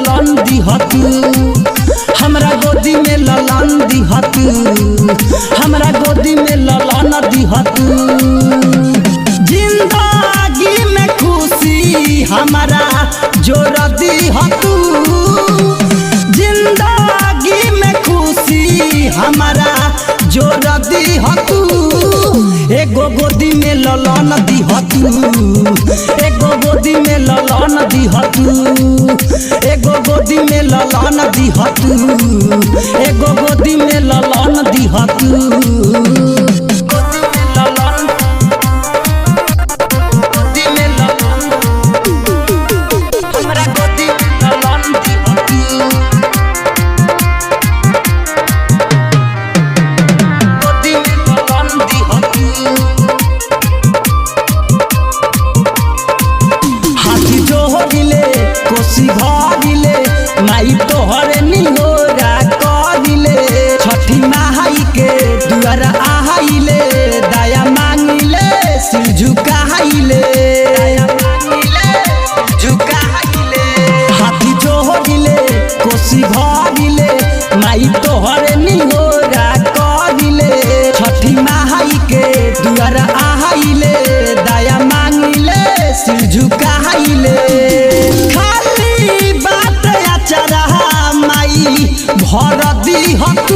ललन दिहत, हमरा गोदी में ललन दिहत, हमरा गोदी में ललन दिहत। जिंदगी में खुशी हमारा जोर दिहत, जिंदगी में खुशी हमारा जोर दिहत। एगो गोदी में ललन दिहत, एगो गोदी में ललन दिहत, एगो गोदी में ललन दिहत, एगो गोदी में ललन दिहत। कोसी भरिले माई तोहरे निहोरा करिले, छठी माई के दुआर आइले, दया मांगिले सिर झुकाइले, हाथी जोड़िले कोसी भरिले माई तोहरे निहोरा करिले, छठी माई के दुआर आइले, दया मांगिले सिर झुकाइले। भर दिहत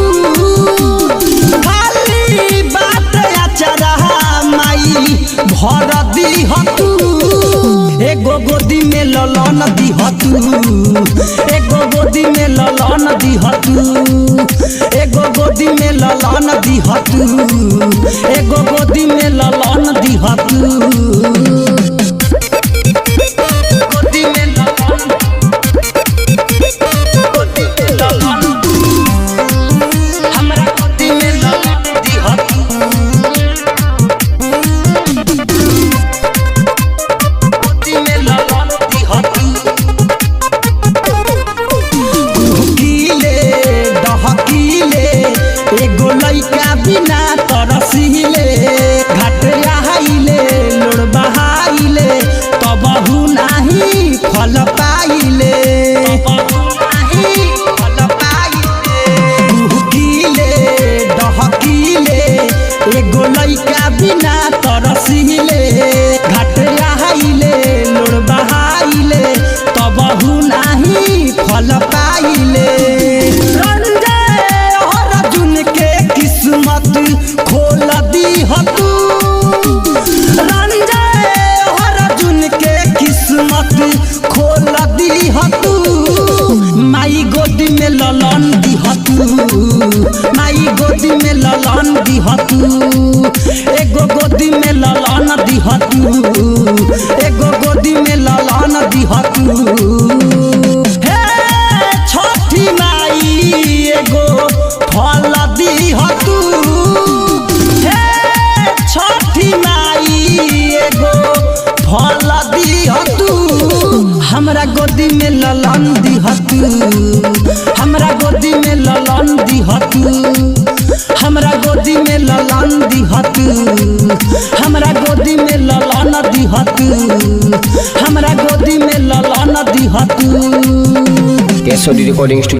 खाली बात अचरा माई भर दिहत। एगो गोदी में ललन दिहत, एगो गोदी में ललन दिहत, एगो गोदी में ललन दिहत, एगो गोदी में ललन दिहत। एगो लइका बिना तरसिले घाट आइले लोड़ बहाइले, तबहु नाही फल पाइले, भूकिले डहकिले एगो लइका बिना तरसिले घाट आइले लोड़ बहाइले, तबहु नाही फल पाइले। किस्मत खोल दिहत, रंजय अर्जुन के किस्मत खोल दिहत। माई गोदी में ललन दिहत, माई गोदी में ललन दिहत, एगो गोदी में ललन दिहत, एगो गोदी में ललन दिहत। हे छठी माई एगो फल दिहत, छठी माई एगो फल दिहत। हमरा गोदी में ललन दिहत, हमरा गोदी में ललन दिहत, हमरा गोदी में ललन दिहत, हमरा गोदी में ललन दिहत, हमरा गोदी में ललन दिहत। केसरी रिकॉर्डिंग